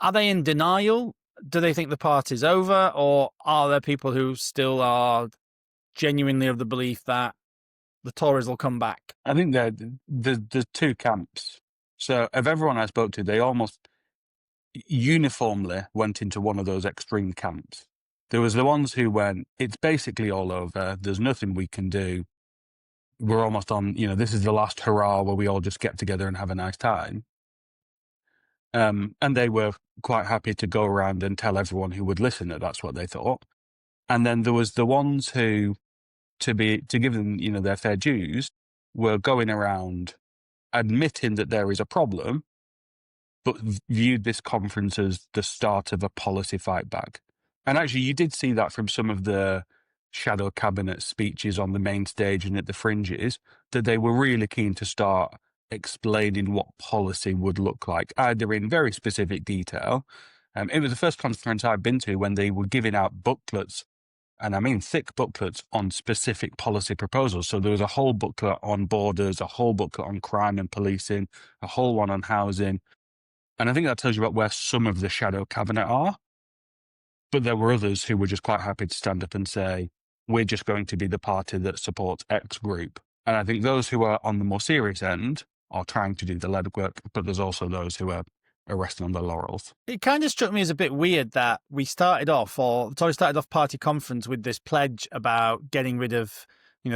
are they in denial? Do they think the party's over, or are there people who still are genuinely of the belief that the Tories will come back? I think there's two camps. So of everyone I spoke to, they almost uniformly went into one of those extreme camps. There was the ones who went, it's basically all over. There's nothing we can do. We're almost on, this is the last hurrah where we all just get together and have a nice time. And they were quite happy to go around and tell everyone who would listen that that's what they thought. And then there was the ones who, to give them, their fair dues, were going around admitting that there is a problem, but viewed this conference as the start of a policy fight back. And actually, you did see that from some of the shadow cabinet speeches on the main stage and at the fringes, that they were really keen to start explaining what policy would look like, either in very specific detail. It was the first conference I've been to when they were giving out booklets, and I mean thick booklets, on specific policy proposals. So there was a whole booklet on borders, a whole booklet on crime and policing, a whole one on housing. And I think that tells you about where some of the shadow cabinet are. But there were others who were just quite happy to stand up and say, we're just going to be the party that supports X group. And I think those who are on the more serious end are trying to do the legwork, but there's also those who are resting on their laurels. It kind of struck me as a bit weird that we started off, or the Tories started off party conference with this pledge about getting rid of,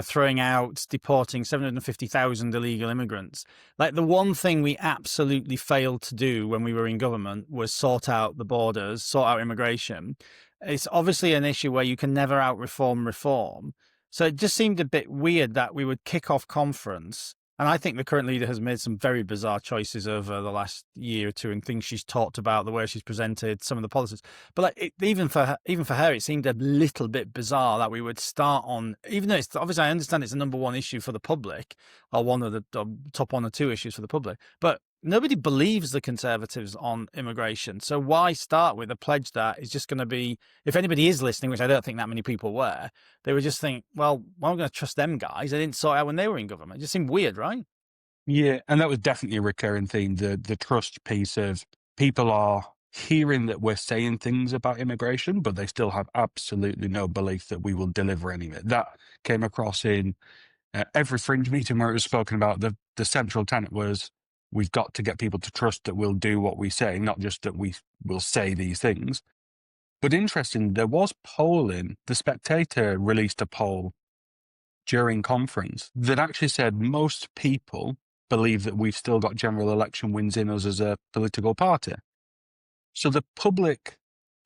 throwing out, deporting 750,000 illegal immigrants. Like, the one thing we absolutely failed to do when we were in government was sort out the borders, sort out immigration. It's obviously an issue where you can never reform. So it just seemed a bit weird that we would kick off conference. And I think the current leader has made some very bizarre choices over the last year or two, and things she's talked about, the way she's presented, some of the policies. But even for her, it seemed a little bit bizarre that we would start on, even though it's obviously, I understand it's the number one issue for the public, or one of the top one or two issues for the public, but nobody believes the Conservatives on immigration. So why start with a pledge that is just going to be, if anybody is listening, which I don't think that many people were, they would just think, well, why am I going to trust them guys? They didn't sort out when they were in government. It just seemed weird, right? Yeah, and that was definitely a recurring theme, the trust piece of people are hearing that we're saying things about immigration, but they still have absolutely no belief that we will deliver any of it. That came across in every fringe meeting where it was spoken about. The central tenet was, we've got to get people to trust that we'll do what we say, not just that we will say these things. But interesting, there was polling. The Spectator released a poll during conference that actually said most people believe that we've still got general election wins in us as a political party. So the public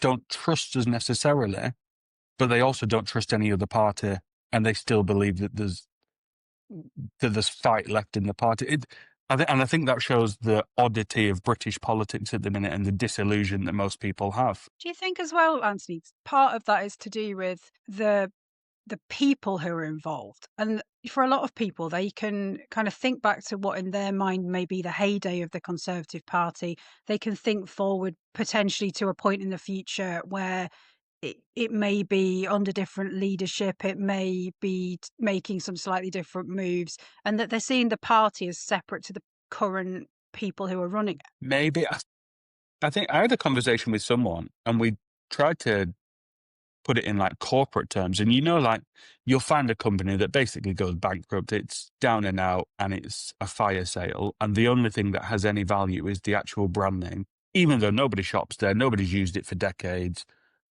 don't trust us necessarily, but they also don't trust any other party, and they still believe that there's fight left in the party. I think that shows the oddity of British politics at the minute and the disillusion that most people have. Do you think as well, Anthony, part of that is to do with the people who are involved? And for a lot of people, they can kind of think back to what in their mind may be the heyday of the Conservative Party. They can think forward potentially to a point in the future where it may be under different leadership, it may be making some slightly different moves, and that they're seeing the party as separate to the current people who are running it. Maybe. I think I had a conversation with someone and we tried to put it in like corporate terms. And like you'll find a company that basically goes bankrupt, it's down and out, and it's a fire sale. And the only thing that has any value is the actual brand name, even though nobody shops there, nobody's used it for decades.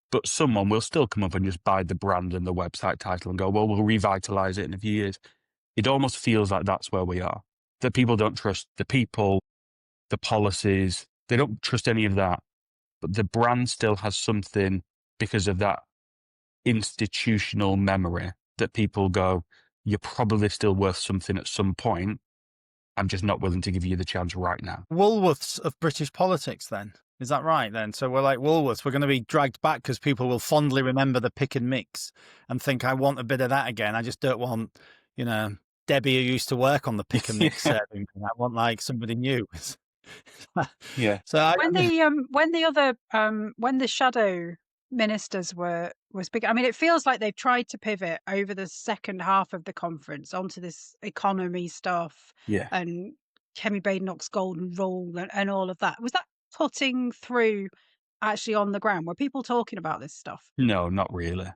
But someone will still come up and just buy the brand and the website title and go, well, we'll revitalize it in a few years. It almost feels like that's where we are. That people don't trust the people, the policies, they don't trust any of that. But the brand still has something because of that institutional memory that people go, you're probably still worth something at some point. I'm just not willing to give you the chance right now. Woolworths of British politics, then. Is that right, then? So we're like Woolworths. We're going to be dragged back because people will fondly remember the pick and mix and think, I want a bit of that again. I just don't want, Debbie who used to work on the pick and mix serving. I want like somebody new. Yeah. So when the shadow ministers were speaking, I mean, it feels like they've tried to pivot over the second half of the conference onto this economy stuff, Yeah. and Kemi Badenoch's golden rule and all of that. Was that cutting through actually on the ground? Were people talking about this stuff? No, not really.